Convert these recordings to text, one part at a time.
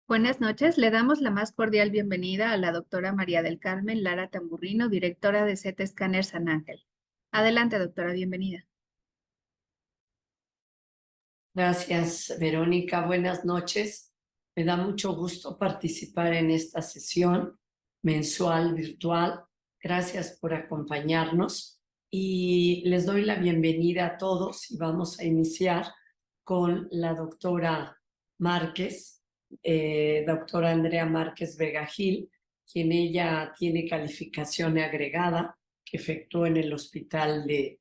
Buenas noches, le damos la más cordial bienvenida a la doctora María del Carmen Lara Tamburrino, directora de CT Scanner San Ángel. Adelante, doctora, bienvenida. Gracias, Verónica. Buenas noches. Me da mucho gusto participar en esta sesión mensual virtual. Gracias por acompañarnos y les doy la bienvenida a todos y vamos a iniciar con la doctora Márquez, doctora Andrea Márquez Vega Gil, quien ella tiene calificación agregada que efectuó en el Hospital de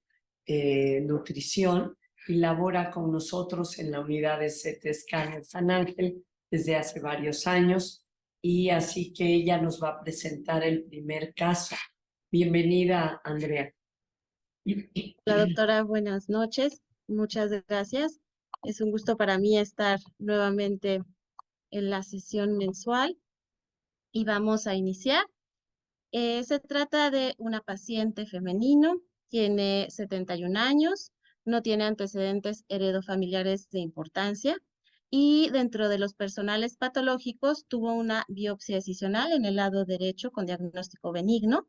Nutrición y labora con nosotros en la unidad de CT Scanner San Ángel desde hace varios años, y así que ella nos va a presentar el primer caso. Bienvenida, Andrea. Hola doctora, buenas noches. Muchas gracias. Es un gusto para mí estar nuevamente en la sesión mensual y vamos a iniciar. Se trata de una paciente femenino, tiene 71 años, no tiene antecedentes heredofamiliares de importancia y dentro de los personales patológicos tuvo una biopsia excisional en el lado derecho con diagnóstico benigno,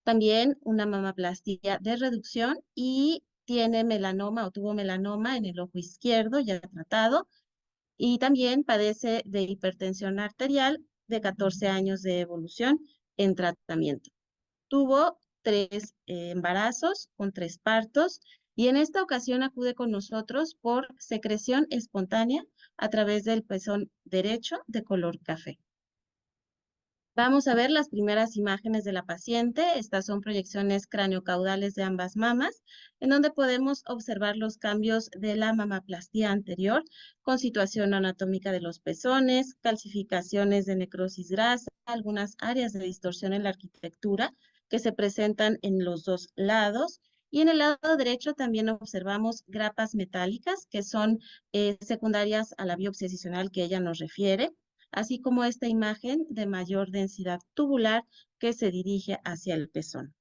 también una mamaplastia de reducción y tiene melanoma o tuvo melanoma en el ojo izquierdo ya tratado y también padece de hipertensión arterial de 14 años de evolución en tratamiento. Tuvo 3 embarazos con 3 partos y en esta ocasión acude con nosotros por secreción espontánea a través del pezón derecho de color café. Vamos a ver las primeras imágenes de la paciente. Estas son proyecciones craneocaudales de ambas mamas, en donde podemos observar los cambios de la mamaplastía anterior, con situación anatómica de los pezones, calcificaciones de necrosis grasa, algunas áreas de distorsión en la arquitectura que se presentan en los dos lados. Y en el lado derecho también observamos grapas metálicas que son secundarias a la biopsia excisional que ella nos refiere, así como esta imagen de mayor densidad tubular que se dirige hacia el pezón.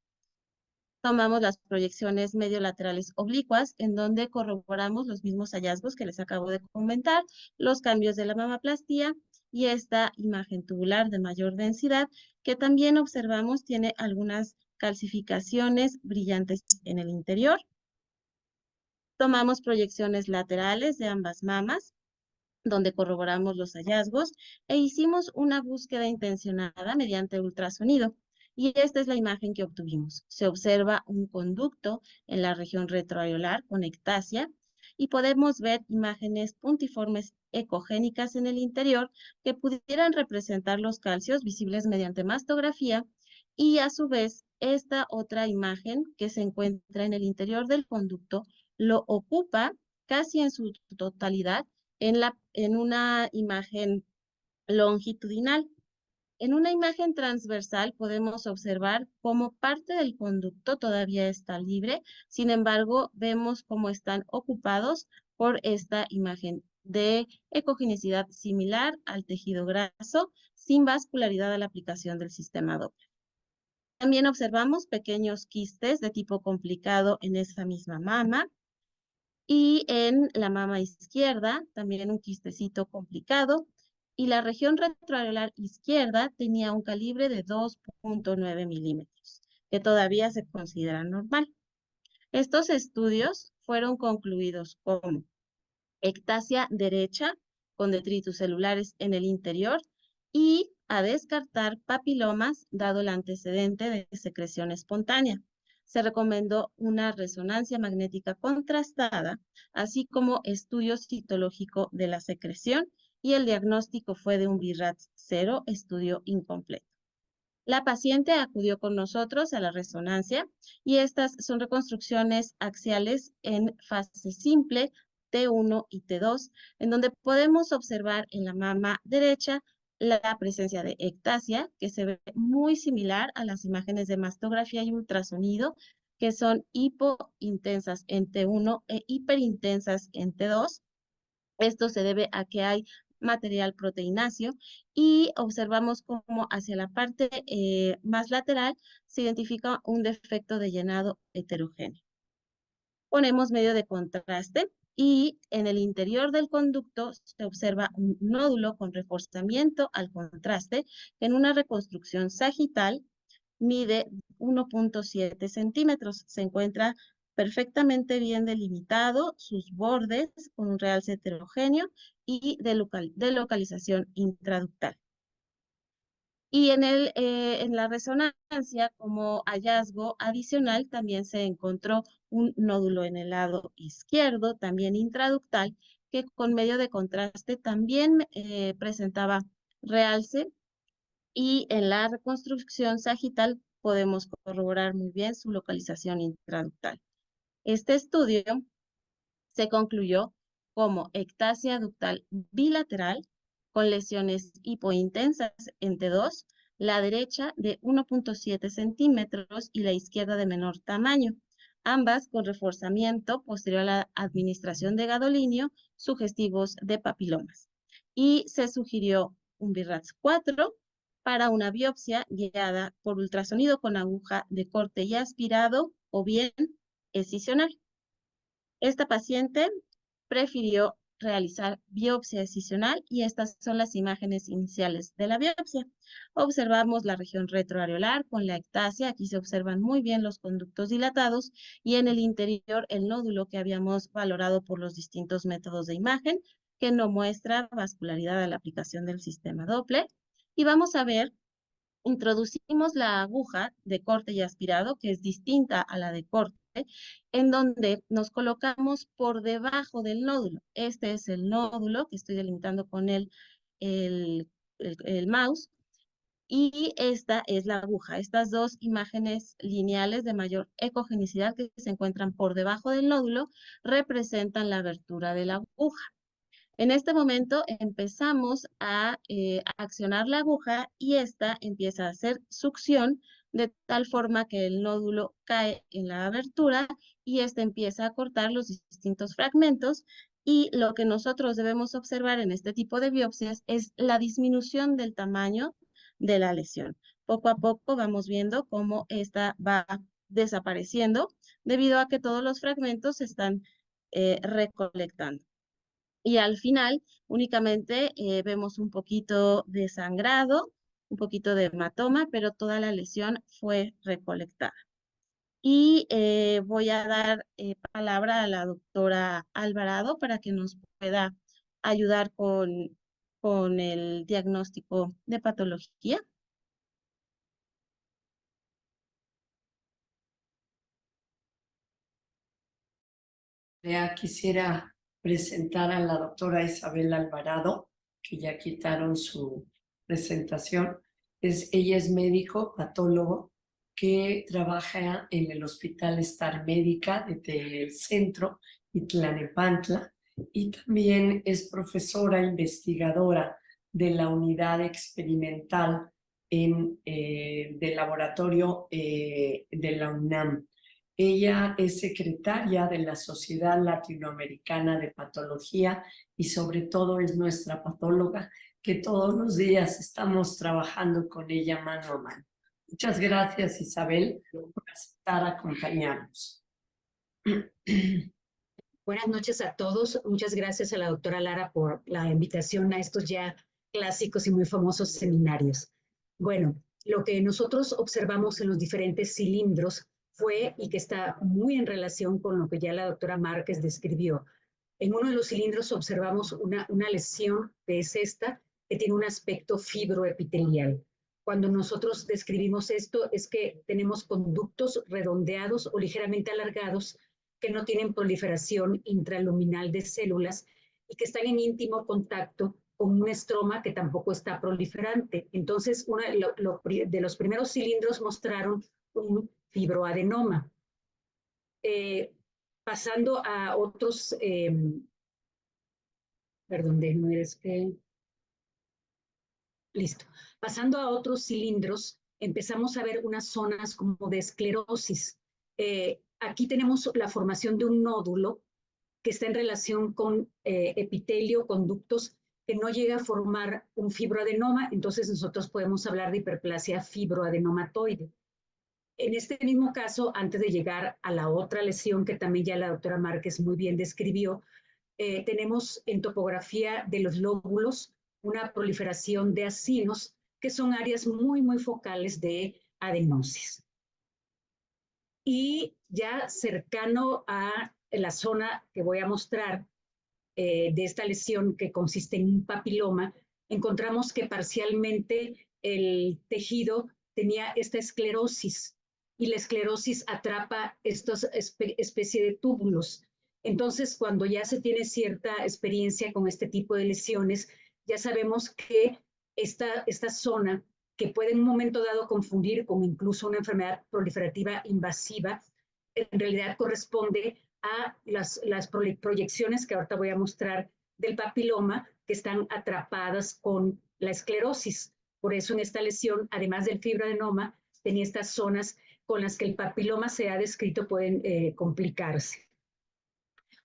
Tomamos las proyecciones mediolaterales oblicuas, en donde corroboramos los mismos hallazgos que les acabo de comentar, los cambios de la mamaplastía y esta imagen tubular de mayor densidad, que también observamos tiene algunas calcificaciones brillantes en el interior. Tomamos proyecciones laterales de ambas mamas, donde corroboramos los hallazgos e hicimos una búsqueda intencionada mediante ultrasonido. Y esta es la imagen que obtuvimos. Se observa un conducto en la región retroareolar con ectasia y podemos ver imágenes puntiformes ecogénicas en el interior que pudieran representar los calcios visibles mediante mastografía, y a su vez esta otra imagen que se encuentra en el interior del conducto lo ocupa casi en su totalidad en una imagen longitudinal. En una imagen transversal podemos observar cómo parte del conducto todavía está libre, sin embargo, vemos cómo están ocupados por esta imagen de ecogenicidad similar al tejido graso, sin vascularidad a la aplicación del sistema Doppler. También observamos pequeños quistes de tipo complicado en esa misma mama, y en la mama izquierda también un quistecito complicado, y la región retroareolar izquierda tenía un calibre de 2.9 milímetros, que todavía se considera normal. Estos estudios fueron concluidos como ectasia derecha con detritus celulares en el interior y a descartar papilomas dado el antecedente de secreción espontánea. Se recomendó una resonancia magnética contrastada, así como estudio citológico de la secreción, y el diagnóstico fue de un BIRAT 0, estudio incompleto. La paciente acudió con nosotros a la resonancia y estas son reconstrucciones axiales en fase simple, T1 y T2, en donde podemos observar en la mama derecha la presencia de ectasia, que se ve muy similar a las imágenes de mastografía y ultrasonido, que son hipointensas en T1 e hiperintensas en T2. Esto se debe a que hay material proteináceo y observamos cómo hacia la parte más lateral se identifica un defecto de llenado heterogéneo. Ponemos medio de contraste y en el interior del conducto se observa un nódulo con reforzamiento al contraste en una reconstrucción sagital, mide 1.7 centímetros. Se encuentra perfectamente bien delimitado, sus bordes con un realce heterogéneo y de localización intraductal. Y en la resonancia, como hallazgo adicional, también se encontró un nódulo en el lado izquierdo, también intraductal, que con medio de contraste también presentaba realce, y en la reconstrucción sagital podemos corroborar muy bien su localización intraductal. Este estudio se concluyó como ectasia ductal bilateral con lesiones hipointensas en T2, la derecha de 1.7 centímetros y la izquierda de menor tamaño, ambas con reforzamiento posterior a la administración de gadolinio, sugestivos de papilomas. Y se sugirió un BIRATS 4 para una biopsia guiada por ultrasonido con aguja de corte y aspirado o bien excisional. Esta paciente prefirió realizar biopsia excisional y estas son las imágenes iniciales de la biopsia. Observamos la región retroareolar con la ectasia. Aquí se observan muy bien los conductos dilatados y en el interior el nódulo que habíamos valorado por los distintos métodos de imagen que no muestra vascularidad a la aplicación del sistema Doppler. Y vamos a ver, introducimos la aguja de corte y aspirado, que es distinta a la de corte, en donde nos colocamos por debajo del nódulo. Este es el nódulo que estoy delimitando con el mouse, y esta es la aguja. Estas dos imágenes lineales de mayor ecogenicidad que se encuentran por debajo del nódulo representan la abertura de la aguja. En este momento empezamos a accionar la aguja y esta empieza a hacer succión de tal forma que el nódulo cae en la abertura y este empieza a cortar los distintos fragmentos, y lo que nosotros debemos observar en este tipo de biopsias es la disminución del tamaño de la lesión. Poco a poco vamos viendo cómo esta va desapareciendo debido a que todos los fragmentos se están recolectando. Y al final únicamente vemos un poquito de sangrado, un poquito de hematoma, pero toda la lesión fue recolectada. Y voy a dar palabra a la doctora Alvarado para que nos pueda ayudar con el diagnóstico de patología. Ya quisiera presentar a la doctora Isabel Alvarado, que ya quitaron su presentación. Ella es médico patólogo que trabaja en el Hospital Star Médica del centro Itlanepantla y también es profesora investigadora de la unidad experimental del laboratorio de la UNAM. Ella es secretaria de la Sociedad Latinoamericana de Patología y sobre todo es nuestra patóloga que todos los días estamos trabajando con ella mano a mano. Muchas gracias, Isabel, por aceptar acompañarnos. Buenas noches a todos. Muchas gracias a la doctora Lara por la invitación a estos ya clásicos y muy famosos seminarios. Bueno, lo que nosotros observamos en los diferentes cilindros fue, y que está muy en relación con lo que ya la doctora Márquez describió. En uno de los cilindros observamos una lesión, que es esta, que tiene un aspecto fibroepitelial. Cuando nosotros describimos esto, es que tenemos conductos redondeados o ligeramente alargados que no tienen proliferación intraluminal de células y que están en íntimo contacto con un estroma que tampoco está proliferante. Entonces, de los primeros cilindros mostraron un fibroadenoma. Pasando a otros, perdón, déjenme ver, es que... Listo. Pasando a otros cilindros, empezamos a ver unas zonas como de esclerosis. Aquí tenemos la formación de un nódulo que está en relación con epitelio, conductos, que no llega a formar un fibroadenoma, entonces nosotros podemos hablar de hiperplasia fibroadenomatoide. En este mismo caso, antes de llegar a la otra lesión que también ya la doctora Márquez muy bien describió, tenemos en topografía de los lóbulos una proliferación de acinos, que son áreas muy, muy focales de adenosis. Y ya cercano a la zona que voy a mostrar de esta lesión, que consiste en un papiloma, encontramos que parcialmente el tejido tenía esta esclerosis, y la esclerosis atrapa estas especie de túbulos. Entonces, cuando ya se tiene cierta experiencia con este tipo de lesiones, ya sabemos que esta zona, que puede en un momento dado confundir con incluso una enfermedad proliferativa invasiva, en realidad corresponde a las proyecciones que ahorita voy a mostrar del papiloma, que están atrapadas con la esclerosis. Por eso en esta lesión, además del fibroadenoma, tenía estas zonas con las que el papiloma se ha descrito pueden complicarse.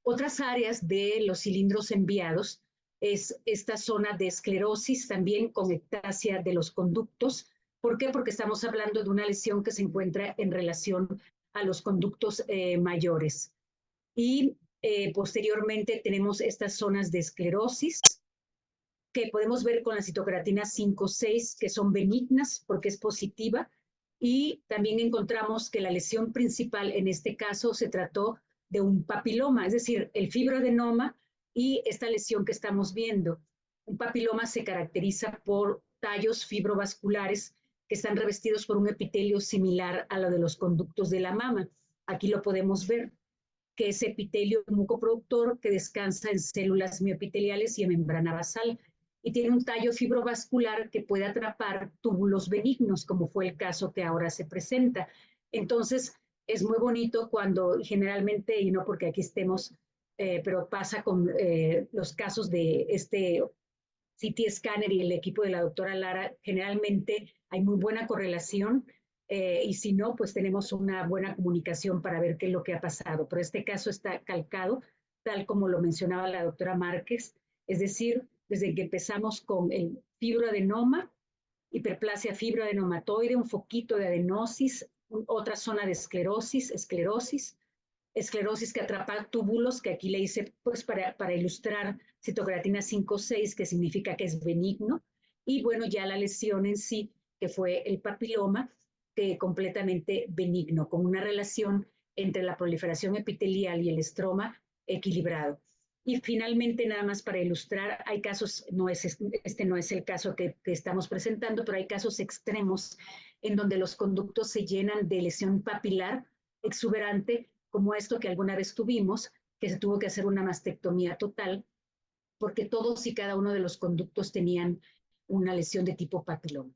Otras áreas de los cilindros enviados es esta zona de esclerosis, también con ectasia de los conductos. ¿Por qué? Porque estamos hablando de una lesión que se encuentra en relación a los conductos mayores. Y posteriormente tenemos estas zonas de esclerosis, que podemos ver con la citocreatina 5-6, que son benignas porque es positiva. Y también encontramos que la lesión principal en este caso se trató de un papiloma, es decir, el fibroadenoma y esta lesión que estamos viendo. Un papiloma se caracteriza por tallos fibrovasculares que están revestidos por un epitelio similar a lo de los conductos de la mama. Aquí lo podemos ver, que es epitelio mucoproductor que descansa en células mioepiteliales y en membrana basal, y tiene un tallo fibrovascular que puede atrapar túbulos benignos, como fue el caso que ahora se presenta. Entonces, es muy bonito cuando generalmente, y no porque aquí estemos, pero pasa con los casos de este CT scanner y el equipo de la doctora Lara, generalmente hay muy buena correlación, y si no, pues tenemos una buena comunicación para ver qué es lo que ha pasado. Pero este caso está calcado, tal como lo mencionaba la doctora Márquez, es decir, desde que empezamos con el fibroadenoma, hiperplasia fibroadenomatoide, un foquito de adenosis, otra zona de esclerosis que atrapa túbulos, que aquí le hice pues para ilustrar citocreatina 5-6, que significa que es benigno, y bueno, ya la lesión en sí, que fue el papiloma, que completamente benigno, con una relación entre la proliferación epitelial y el estroma equilibrado. Y finalmente, nada más para ilustrar, hay casos, este no es el caso que estamos presentando, pero hay casos extremos en donde los conductos se llenan de lesión papilar exuberante, como esto que alguna vez tuvimos, que se tuvo que hacer una mastectomía total, porque todos y cada uno de los conductos tenían una lesión de tipo papiloma.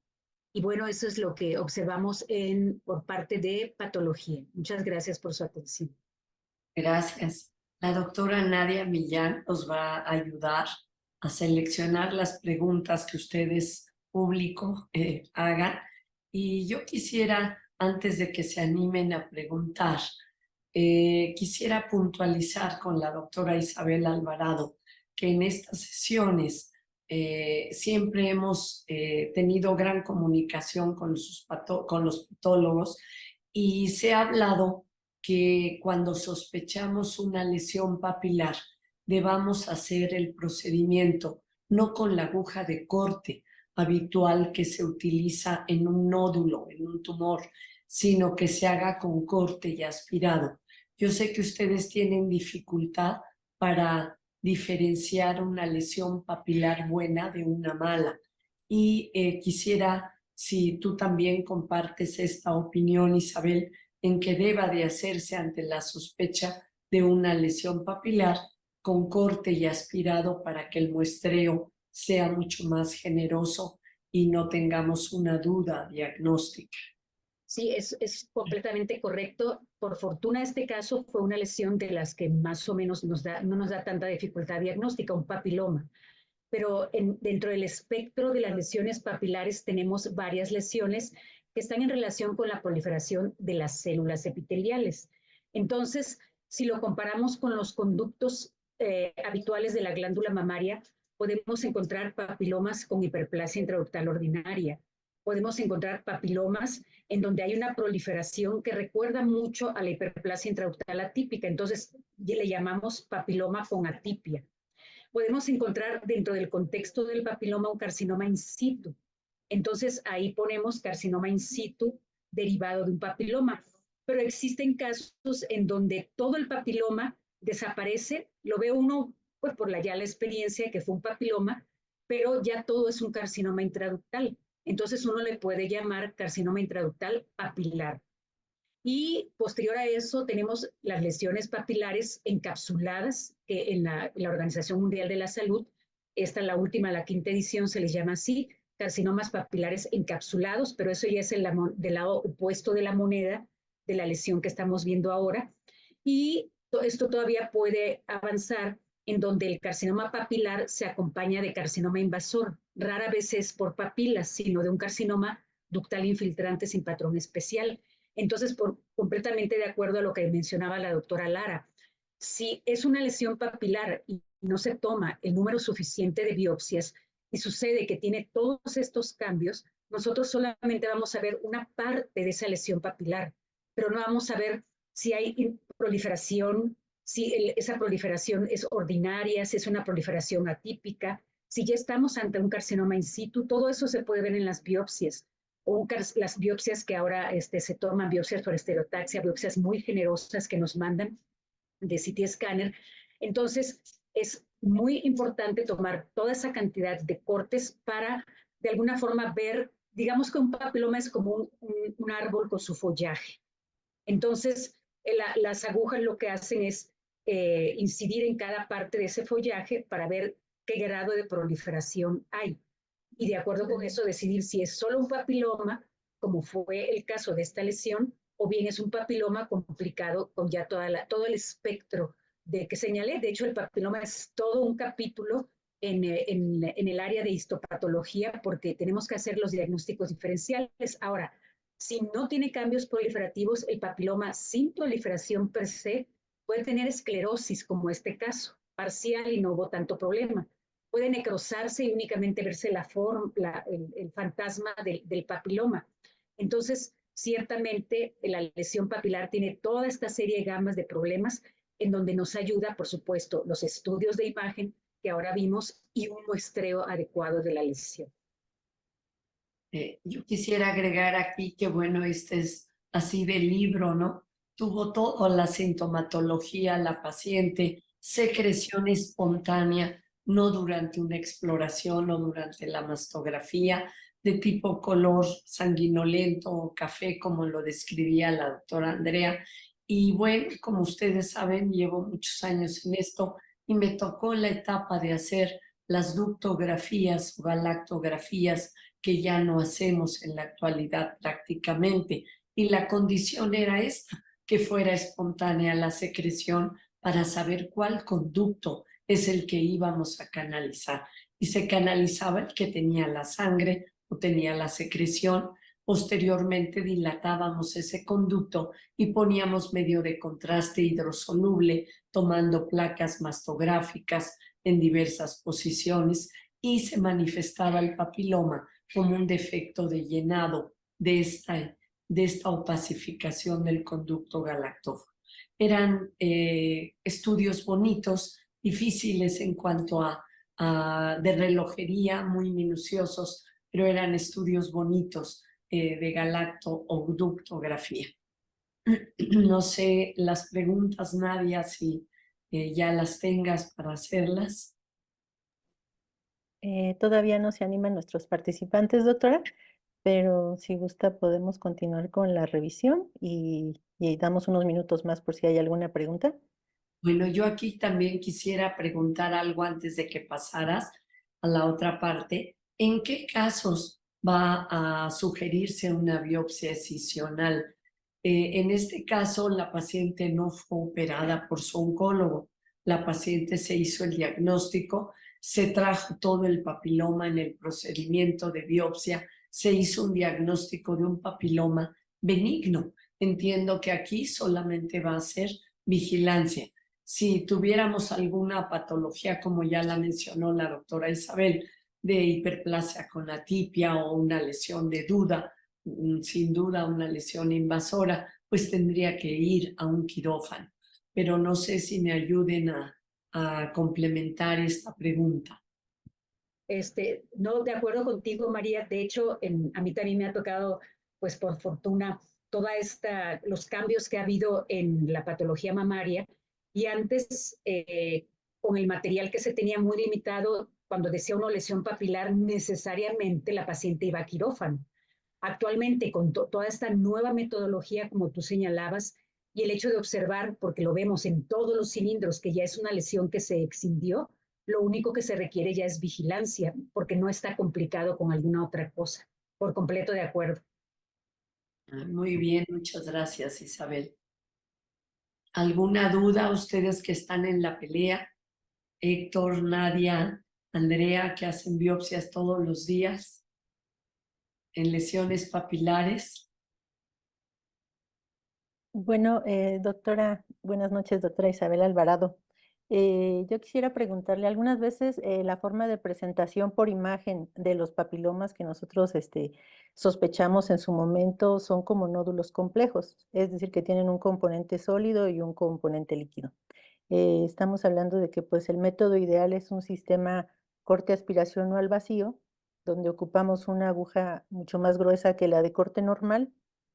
Y bueno, eso es lo que observamos por parte de patología. Muchas gracias por su atención. Gracias. La doctora Nadia Millán nos va a ayudar a seleccionar las preguntas que ustedes, público, hagan. Y yo quisiera, antes de que se animen a preguntar, quisiera puntualizar con la doctora Isabel Alvarado que en estas sesiones siempre hemos tenido gran comunicación con los patólogos, y se ha hablado que cuando sospechamos una lesión papilar debamos hacer el procedimiento no con la aguja de corte habitual que se utiliza en un nódulo, en un tumor, sino que se haga con corte y aspirado. Yo sé que ustedes tienen dificultad para diferenciar una lesión papilar buena de una mala, y quisiera, si tú también compartes esta opinión, Isabel, en que deba de hacerse ante la sospecha de una lesión papilar con corte y aspirado para que el muestreo sea mucho más generoso y no tengamos una duda diagnóstica. Sí, es completamente correcto. Por fortuna, este caso fue una lesión de las que más o menos no nos da tanta dificultad diagnóstica, un papiloma. Pero dentro del espectro de las lesiones papilares tenemos varias lesiones que están en relación con la proliferación de las células epiteliales. Entonces, si lo comparamos con los conductos habituales de la glándula mamaria, podemos encontrar papilomas con hiperplasia intraductal ordinaria, podemos encontrar papilomas en donde hay una proliferación que recuerda mucho a la hiperplasia intraductal atípica. Entonces, le llamamos papiloma con atipia. Podemos encontrar dentro del contexto del papiloma un carcinoma in situ. Entonces, ahí ponemos carcinoma in situ derivado de un papiloma. Pero existen casos en donde todo el papiloma desaparece. Lo ve uno pues por ya la experiencia que fue un papiloma, pero ya todo es un carcinoma intraductal. Entonces uno le puede llamar carcinoma intraductal papilar. Y posterior a eso tenemos las lesiones papilares encapsuladas, que en la Organización Mundial de la Salud, esta la última, la 5ª edición, se les llama así, carcinomas papilares encapsulados, pero eso ya es del lado opuesto de la moneda de la lesión que estamos viendo ahora. Y esto todavía puede avanzar en donde el carcinoma papilar se acompaña de carcinoma invasor. Rara vez es por papilas, sino de un carcinoma ductal infiltrante sin patrón especial. Entonces, completamente de acuerdo a lo que mencionaba la doctora Lara, si es una lesión papilar y no se toma el número suficiente de biopsias y sucede que tiene todos estos cambios, nosotros solamente vamos a ver una parte de esa lesión papilar, pero no vamos a ver si hay proliferación, si esa proliferación es ordinaria, si es una proliferación atípica, si ya estamos ante un carcinoma in situ, todo eso se puede ver en las biopsias. O las biopsias que ahora se toman, biopsias por estereotaxia, biopsias muy generosas que nos mandan de CT scanner. Entonces, es muy importante tomar toda esa cantidad de cortes para, de alguna forma, ver, digamos que un papiloma es como un árbol con su follaje. Entonces, las agujas lo que hacen es incidir en cada parte de ese follaje para ver qué grado de proliferación hay. Y de acuerdo con eso decidir si es solo un papiloma, como fue el caso de esta lesión, o bien es un papiloma complicado con ya todo el espectro de que señalé. De hecho, el papiloma es todo un capítulo en el área de histopatología porque tenemos que hacer los diagnósticos diferenciales. Ahora, si no tiene cambios proliferativos, el papiloma sin proliferación per se puede tener esclerosis, como este caso, parcial y no hubo tanto problema. Puede necrosarse y únicamente verse el fantasma del papiloma. Entonces, ciertamente, la lesión papilar tiene toda esta serie de gamas de problemas en donde nos ayuda, por supuesto, los estudios de imagen que ahora vimos y un muestreo adecuado de la lesión. Yo quisiera agregar aquí que, bueno, este es así del libro, ¿no? Tuvo toda la sintomatología, la paciente, secreción espontánea, no durante una exploración o durante la mastografía, de tipo color sanguinolento o café, como lo describía la doctora Andrea. Y bueno, como ustedes saben, llevo muchos años en esto y me tocó la etapa de hacer las ductografías o galactografías que ya no hacemos en la actualidad prácticamente. Y la condición era esta, que fuera espontánea la secreción para saber cuál conducto es el que íbamos a canalizar. Y se canalizaba el que tenía la sangre o tenía la secreción. Posteriormente dilatábamos ese conducto y poníamos medio de contraste hidrosoluble, tomando placas mastográficas en diversas posiciones, y se manifestaba el papiloma como un defecto de llenado de esta opacificación del conducto galactóforo. Eran estudios bonitos, difíciles en cuanto a de relojería, muy minuciosos, pero eran estudios bonitos de galacto o ductografía. No sé, las preguntas, Nadia, si ya las tengas para hacerlas. Todavía no se animan nuestros participantes, doctora, pero si gusta podemos continuar con la revisión y damos unos minutos más por si hay alguna pregunta. Bueno, yo aquí también quisiera preguntar algo antes de que pasaras a la otra parte. ¿En qué casos va a sugerirse una biopsia excisional? En este caso, la paciente no fue operada por su oncólogo. La paciente se hizo el diagnóstico, se trajo todo el papiloma en el procedimiento de biopsia, se hizo un diagnóstico de un papiloma benigno. Entiendo que aquí solamente va a ser vigilancia. Si tuviéramos alguna patología, como ya la mencionó la doctora Isabel, de hiperplasia con atipia o una lesión de duda, sin duda una lesión invasora, pues tendría que ir a un quirófano. Pero no sé si me ayuden a complementar esta pregunta. No, de acuerdo contigo, María. De hecho, a mí también me ha tocado, pues por fortuna, los cambios que ha habido en la patología mamaria. Y antes, con el material que se tenía muy limitado, cuando decía una lesión papilar, necesariamente la paciente iba a quirófano. Actualmente, con toda esta nueva metodología, como tú señalabas, y el hecho de observar, porque lo vemos en todos los cilindros, que ya es una lesión que se excindió, lo único que se requiere ya es vigilancia, porque no está complicado con alguna otra cosa. Por completo de acuerdo. Muy bien, muchas gracias, Isabel. ¿Alguna duda ustedes que están en la pelea? Héctor, Nadia, Andrea, que hacen biopsias todos los días en lesiones papilares. Bueno, doctora, buenas noches, doctora Isabel Alvarado. Yo quisiera preguntarle, algunas veces la forma de presentación por imagen de los papilomas que nosotros sospechamos en su momento son como nódulos complejos, es decir, que tienen un componente sólido y un componente líquido. Estamos hablando de que pues el método ideal es un sistema corte aspiración no al vacío, donde ocupamos una aguja mucho más gruesa que la de corte normal.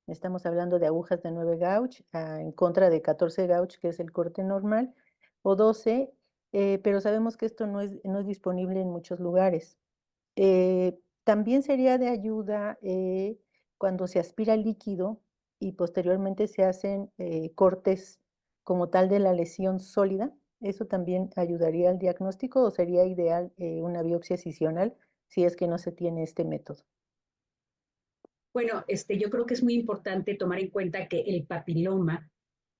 Estamos hablando de agujas de 9 gauge en contra de 14 gauge, que es el corte normal, o 12, pero sabemos que esto no es disponible en muchos lugares. También sería de ayuda cuando se aspira líquido y posteriormente se hacen cortes como tal de la lesión sólida. ¿Eso también ayudaría al diagnóstico o sería ideal una biopsia excisional si es que no se tiene este método? Bueno, yo creo que es muy importante tomar en cuenta que el papiloma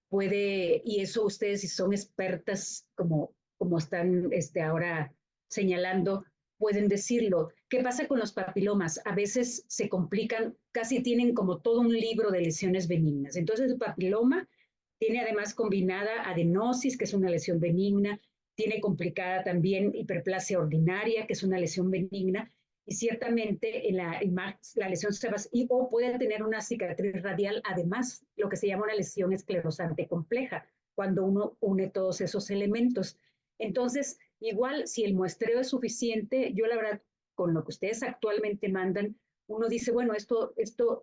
puede, y eso ustedes si son expertas como están ahora señalando, pueden decirlo. ¿Qué pasa con los papilomas? A veces se complican, casi tienen como todo un libro de lesiones benignas. Entonces el papiloma tiene además combinada adenosis, que es una lesión benigna, tiene complicada también hiperplasia ordinaria, que es una lesión benigna, y ciertamente en la lesión se va, o puede tener una cicatriz radial, además, lo que se llama una lesión esclerosante compleja, cuando uno une todos esos elementos. Entonces, igual, si el muestreo es suficiente, yo la verdad, con lo que ustedes actualmente mandan, uno dice, bueno,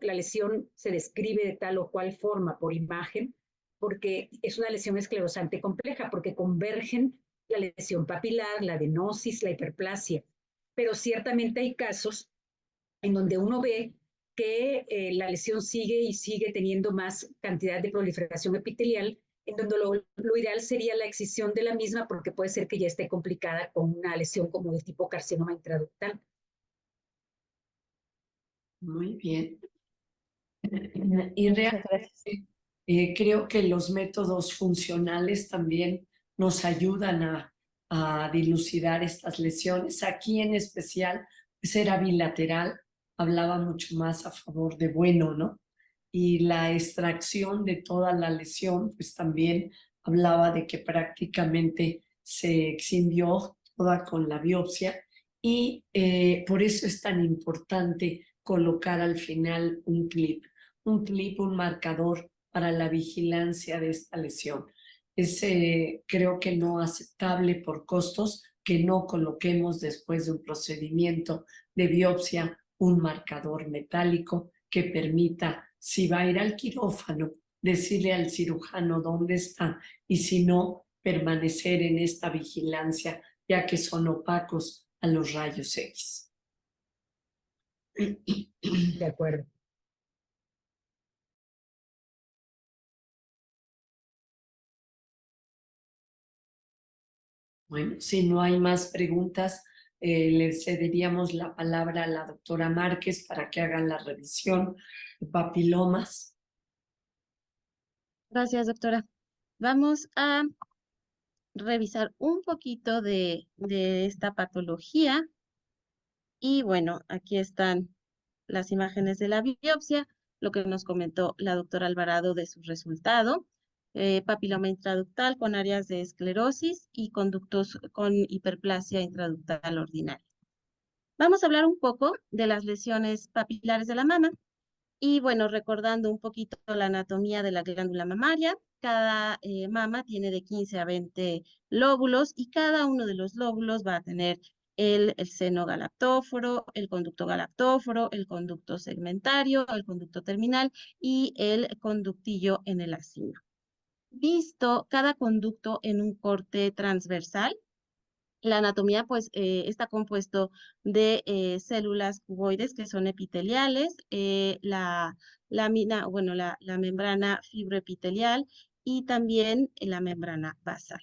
la lesión se describe de tal o cual forma por imagen, porque es una lesión esclerosante compleja, porque convergen la lesión papilar, la adenosis, la hiperplasia. Pero ciertamente hay casos en donde uno ve que la lesión sigue y sigue teniendo más cantidad de proliferación epitelial, en donde lo ideal sería la excisión de la misma, porque puede ser que ya esté complicada con una lesión como de tipo carcinoma intraductal. Muy bien. Y Muchas gracias. realmente creo que los métodos funcionales también nos ayudan a dilucidar estas lesiones. Aquí en especial, pues era bilateral, hablaba mucho más a favor de bueno, ¿no? Y la extracción de toda la lesión, pues también hablaba de que prácticamente se excindió toda con la biopsia y por eso es tan importante colocar al final un clip, un marcador para la vigilancia de esta lesión. Es creo que no aceptable por costos que no coloquemos después de un procedimiento de biopsia un marcador metálico que permita, si va a ir al quirófano, decirle al cirujano dónde está y si no, permanecer en esta vigilancia, ya que son opacos a los rayos X. De acuerdo. Bueno, si no hay más preguntas, le cederíamos la palabra a la doctora Márquez para que hagan la revisión de papilomas. Gracias, doctora. Vamos a revisar un poquito de esta patología. Y bueno, aquí están las imágenes de la biopsia, lo que nos comentó la doctora Alvarado de su resultado. Papiloma intraductal con áreas de esclerosis y conductos con hiperplasia intraductal ordinaria. Vamos a hablar un poco de las lesiones papilares de la mama. Y bueno, recordando un poquito la anatomía de la glándula mamaria, cada mama tiene de 15 a 20 lóbulos y cada uno de los lóbulos va a tener el seno galactóforo, el conducto galactóforo, el conducto segmentario, el conducto terminal y el conductillo en el acino. Visto cada conducto en un corte transversal, la anatomía pues está compuesto de células cuboides que son epiteliales, la lámina, bueno, la membrana fibroepitelial y también la membrana basal.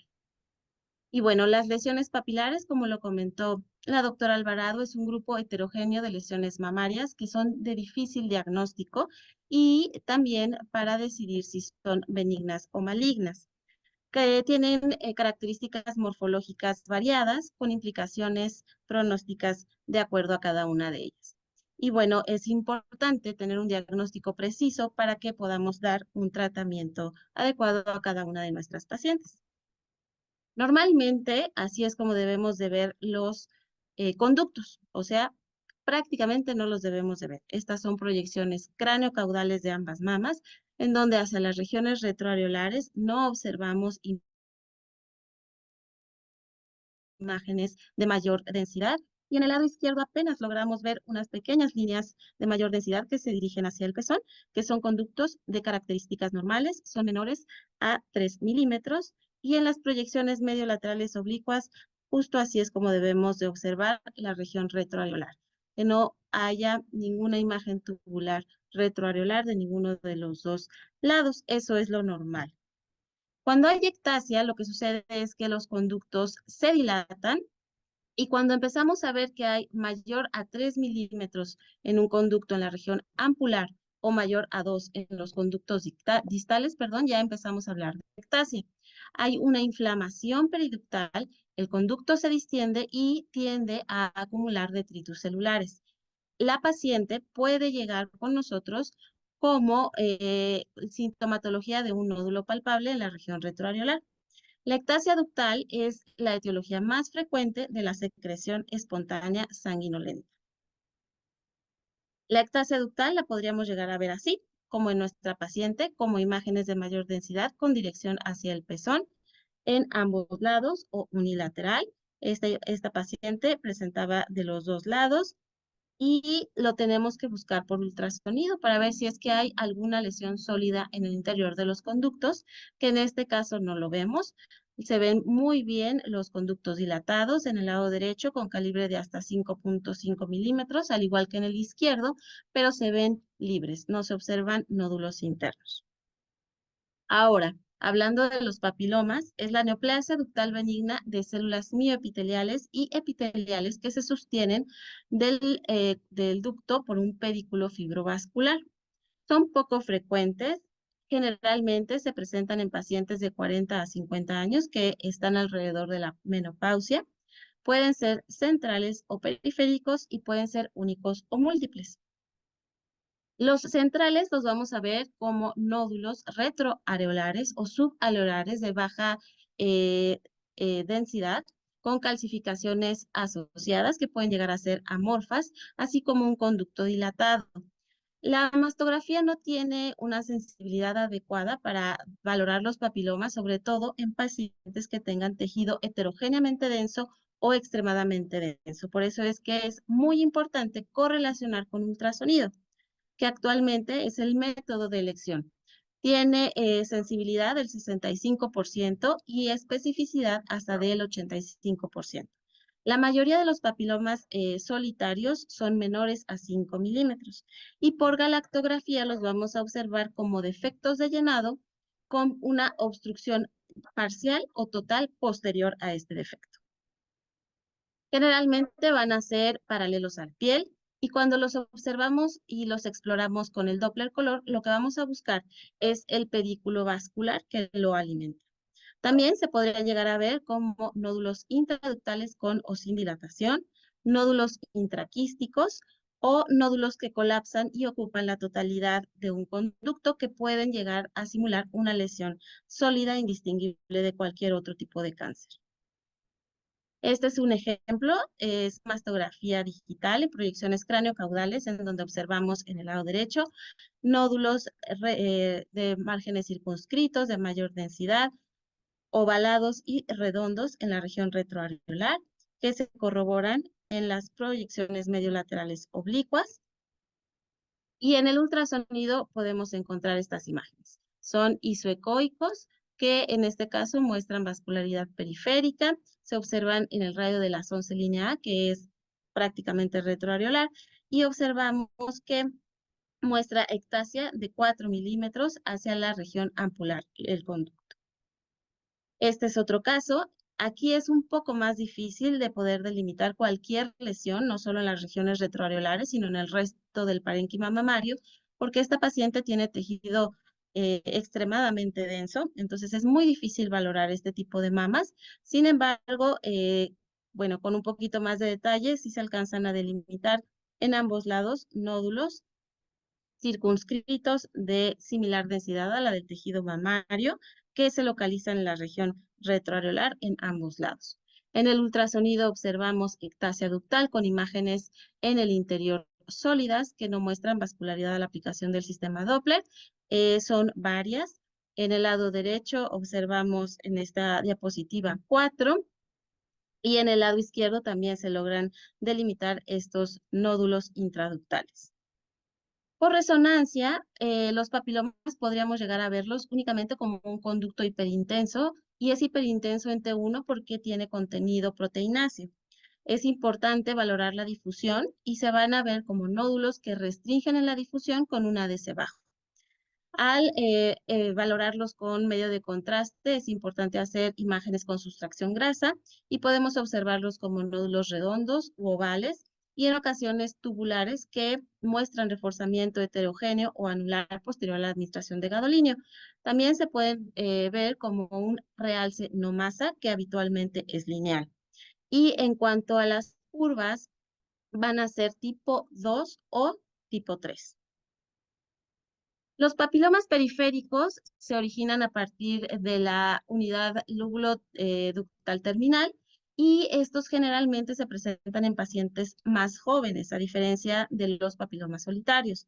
Y bueno, las lesiones papilares, como lo comentó la doctora Alvarado, es un grupo heterogéneo de lesiones mamarias que son de difícil diagnóstico y también para decidir si son benignas o malignas, que tienen características morfológicas variadas con implicaciones pronósticas de acuerdo a cada una de ellas. Y bueno, es importante tener un diagnóstico preciso para que podamos dar un tratamiento adecuado a cada una de nuestras pacientes. Normalmente, así es como debemos de ver los conductos, o sea, prácticamente no los debemos de ver. Estas son proyecciones cráneo-caudales de ambas mamas, en donde hacia las regiones retroareolares no observamos imágenes de mayor densidad. Y en el lado izquierdo apenas logramos ver unas pequeñas líneas de mayor densidad que se dirigen hacia el pezón, que son conductos de características normales, son menores a 3 milímetros. Y en las proyecciones mediolaterales oblicuas, justo así es como debemos de observar la región retroareolar, que no haya ninguna imagen tubular retroareolar de ninguno de los dos lados. Eso es lo normal. Cuando hay ectasia, lo que sucede es que los conductos se dilatan y cuando empezamos a ver que hay mayor a 3 milímetros en un conducto en la región ampular o mayor a 2 en los conductos distales, perdón, ya empezamos a hablar de ectasia. Hay una inflamación periductal, el conducto se distiende y tiende a acumular detritus celulares. La paciente puede llegar con nosotros como sintomatología de un nódulo palpable en la región retroareolar. La ectasia ductal es la etiología más frecuente de la secreción espontánea sanguinolenta. La ectasia ductal la podríamos llegar a ver así, como en nuestra paciente, como imágenes de mayor densidad con dirección hacia el pezón en ambos lados o unilateral. Esta paciente presentaba de los dos lados y lo tenemos que buscar por ultrasonido para ver si es que hay alguna lesión sólida en el interior de los conductos, que en este caso no lo vemos. Se ven muy bien los conductos dilatados en el lado derecho con calibre de hasta 5.5 milímetros, al igual que en el izquierdo, pero se ven libres, no se observan nódulos internos. Ahora, hablando de los papilomas, es la neoplasia ductal benigna de células mioepiteliales y epiteliales que se sostienen del ducto por un pedículo fibrovascular. Son poco frecuentes, generalmente se presentan en pacientes de 40 a 50 años que están alrededor de la menopausia. Pueden ser centrales o periféricos y pueden ser únicos o múltiples. Los centrales los vamos a ver como nódulos retroareolares o subareolares de baja densidad con calcificaciones asociadas que pueden llegar a ser amorfas, así como un conducto dilatado. La mastografía no tiene una sensibilidad adecuada para valorar los papilomas, sobre todo en pacientes que tengan tejido heterogéneamente denso o extremadamente denso. Por eso es que es muy importante correlacionar con ultrasonido, que actualmente es el método de elección. Tiene sensibilidad del 65% y especificidad hasta del 85%. La mayoría de los papilomas solitarios son menores a 5 milímetros y por galactografía los vamos a observar como defectos de llenado con una obstrucción parcial o total posterior a este defecto. Generalmente van a ser paralelos al piel y cuando los observamos y los exploramos con el Doppler color, lo que vamos a buscar es el pedículo vascular que lo alimenta. También se podría llegar a ver como nódulos intraductales con o sin dilatación, nódulos intraquísticos o nódulos que colapsan y ocupan la totalidad de un conducto que pueden llegar a simular una lesión sólida indistinguible de cualquier otro tipo de cáncer. Este es un ejemplo, es mastografía digital en proyecciones craneocaudales, en donde observamos en el lado derecho nódulos de márgenes circunscritos de mayor densidad, ovalados y redondos en la región retroareolar, que se corroboran en las proyecciones mediolaterales oblicuas. Y en el ultrasonido podemos encontrar estas imágenes. Son isoecoicos, que en este caso muestran vascularidad periférica, se observan en el radio de la 11 línea A, que es prácticamente retroareolar, y observamos que muestra ectasia de 4 milímetros hacia la región ampular, el conducto. Este es otro caso. Aquí es un poco más difícil de poder delimitar cualquier lesión, no solo en las regiones retroareolares, sino en el resto del parénquima mamario, porque esta paciente tiene tejido extremadamente denso, entonces es muy difícil valorar este tipo de mamas. Sin embargo, bueno, con un poquito más de detalle, sí se alcanzan a delimitar en ambos lados nódulos circunscritos de similar densidad a la del tejido mamario, que se localizan en la región retroareolar en ambos lados. En el ultrasonido observamos ectasia ductal con imágenes en el interior sólidas que no muestran vascularidad a la aplicación del sistema Doppler. Son varias. En el lado derecho observamos en esta diapositiva 4 y en el lado izquierdo también se logran delimitar estos nódulos intraductales. Por resonancia, los papilomas podríamos llegar a verlos únicamente como un conducto hiperintenso, y es hiperintenso en T1 porque tiene contenido proteináceo. Es importante valorar la difusión y se van a ver como nódulos que restringen en la difusión con un ADC bajo. Al valorarlos con medio de contraste, es importante hacer imágenes con sustracción grasa y podemos observarlos como nódulos redondos u ovales y en ocasiones tubulares que muestran reforzamiento heterogéneo o anular posterior a la administración de gadolinio. También se pueden ver como un realce no masa que habitualmente es lineal. Y en cuanto a las curvas, van a ser tipo 2 o tipo 3. Los papilomas periféricos se originan a partir de la unidad lóbulo-ductal terminal y estos generalmente se presentan en pacientes más jóvenes, a diferencia de los papilomas solitarios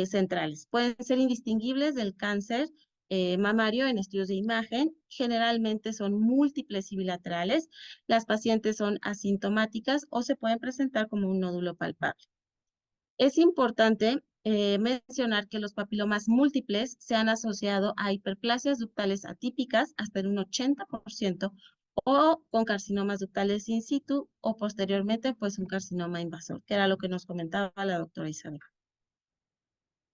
centrales. Pueden ser indistinguibles del cáncer mamario en estudios de imagen. Generalmente son múltiples y bilaterales. Las pacientes son asintomáticas o se pueden presentar como un nódulo palpable. Es importante mencionar que los papilomas múltiples se han asociado a hiperplasias ductales atípicas hasta en un 80% o con carcinomas ductales in situ o posteriormente pues un carcinoma invasor, que era lo que nos comentaba la doctora Isabel.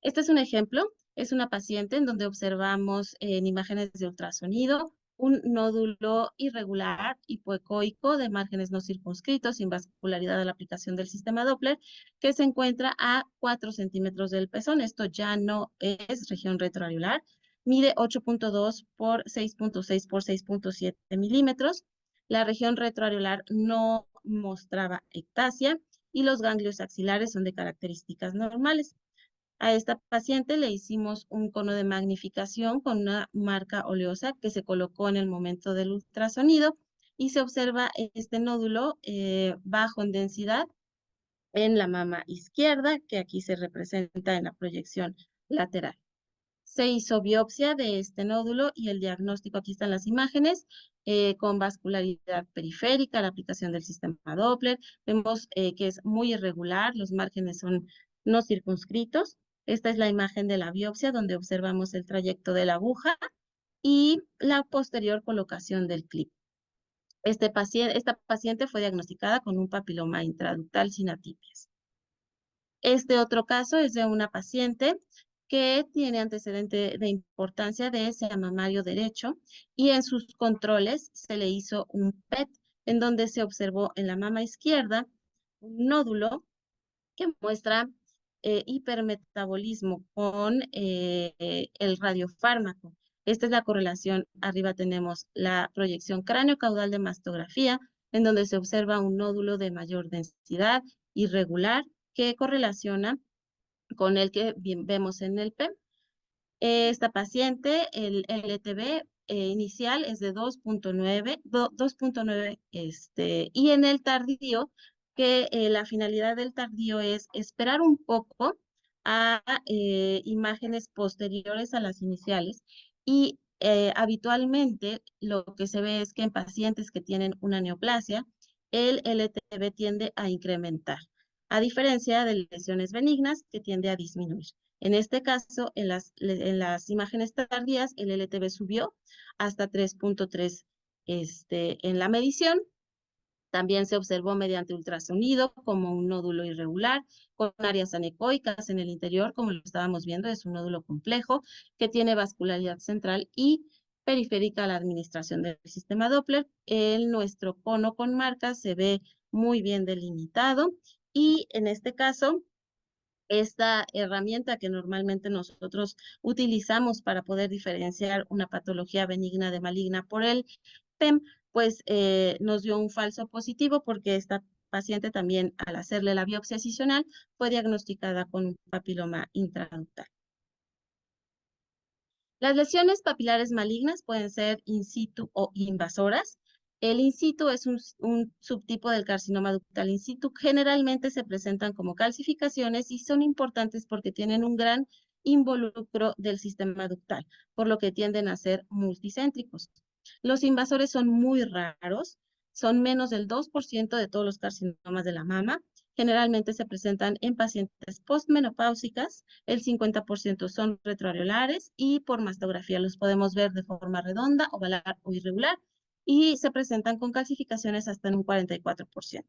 Este es un ejemplo, es una paciente en donde observamos en imágenes de ultrasonido un nódulo irregular hipoecoico de márgenes no circunscritos sin vascularidad a la aplicación del sistema Doppler que se encuentra a 4 centímetros del pezón. Esto ya no es región retroareolar. Mide 8.2 por 6.6 por 6.7 milímetros. La región retroareolar no mostraba ectasia y los ganglios axilares son de características normales. A esta paciente le hicimos un cono de magnificación con una marca oleosa que se colocó en el momento del ultrasonido y se observa este nódulo bajo en densidad en la mama izquierda, que aquí se representa en la proyección lateral. Se hizo biopsia de este nódulo y el diagnóstico, aquí están las imágenes, con vascularidad periférica, la aplicación del sistema Doppler. Vemos que es muy irregular, los márgenes son no circunscritos. Esta es la imagen de la biopsia donde observamos el trayecto de la aguja y la posterior colocación del clip. Esta paciente fue diagnosticada con un papiloma intraductal sin atipias. Este otro caso es de una paciente que tiene antecedente de importancia de ese mamario derecho y en sus controles se le hizo un PET en donde se observó en la mama izquierda un nódulo que muestra hipermetabolismo con el radiofármaco. Esta es la correlación. Arriba tenemos la proyección cráneo-caudal de mastografía, en donde se observa un nódulo de mayor densidad irregular que correlaciona con el que vemos en el PEM. Esta paciente, el LTB inicial es de 2.9, y en el tardío, que la finalidad del tardío es esperar un poco a imágenes posteriores a las iniciales y habitualmente lo que se ve es que en pacientes que tienen una neoplasia, el LTB tiende a incrementar, a diferencia de lesiones benignas que tiende a disminuir. En este caso, en las imágenes tardías, el LTB subió hasta 3.3 en la medición. También se observó mediante ultrasonido como un nódulo irregular con áreas anecoicas en el interior, como lo estábamos viendo, es un nódulo complejo que tiene vascularidad central y periférica a la administración del sistema Doppler. En nuestro cono con marcas se ve muy bien delimitado y en este caso, esta herramienta que normalmente nosotros utilizamos para poder diferenciar una patología benigna de maligna por el PEM, pues nos dio un falso positivo porque esta paciente también al hacerle la biopsia excisional fue diagnosticada con un papiloma intraductal. Las lesiones papilares malignas pueden ser in situ o invasoras. El in situ es un subtipo del carcinoma ductal in situ. Generalmente se presentan como calcificaciones y son importantes porque tienen un gran involucro del sistema ductal, por lo que tienden a ser multicéntricos. Los invasores son muy raros, son menos del 2% de todos los carcinomas de la mama. Generalmente se presentan en pacientes postmenopáusicas, el 50% son retroareolares y por mastografía los podemos ver de forma redonda, ovalar o irregular y se presentan con calcificaciones hasta en un 44%.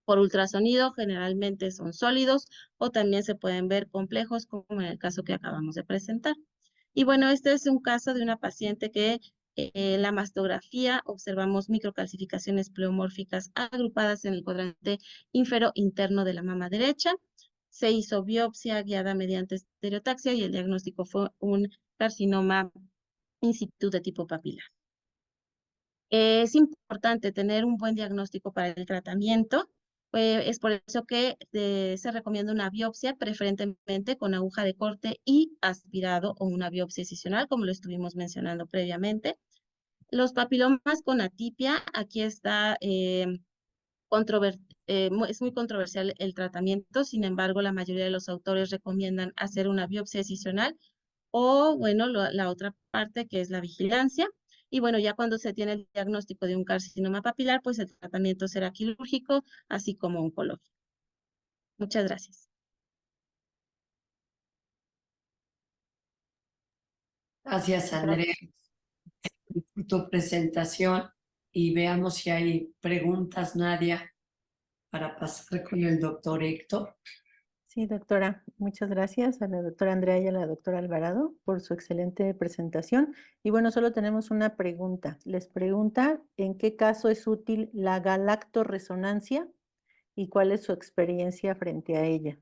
Por ultrasonido generalmente son sólidos o también se pueden ver complejos como en el caso que acabamos de presentar. Y bueno, este es un caso de una paciente que en la mastografía observamos microcalcificaciones pleomórficas agrupadas en el cuadrante ínfero interno de la mama derecha. Se hizo biopsia guiada mediante estereotaxia y el diagnóstico fue un carcinoma in situ de tipo papilar. Es importante tener un buen diagnóstico para el tratamiento. Es por eso que se recomienda una biopsia, preferentemente con aguja de corte y aspirado o una biopsia excisional, como lo estuvimos mencionando previamente. Los papilomas con atipia, aquí está, es muy controversial el tratamiento, sin embargo, la mayoría de los autores recomiendan hacer una biopsia excisional o, bueno, la otra parte que es la vigilancia. Y bueno, ya cuando se tiene el diagnóstico de un carcinoma papilar, pues el tratamiento será quirúrgico, así como oncológico. Muchas gracias. Gracias, Andrea, por tu presentación y veamos si hay preguntas, Nadia, para pasar con el doctor Héctor. Sí, doctora, muchas gracias a la doctora Andrea y a la doctora Alvarado por su excelente presentación. Y bueno, solo tenemos una pregunta. Les pregunta en qué caso es útil la galactorresonancia y cuál es su experiencia frente a ella.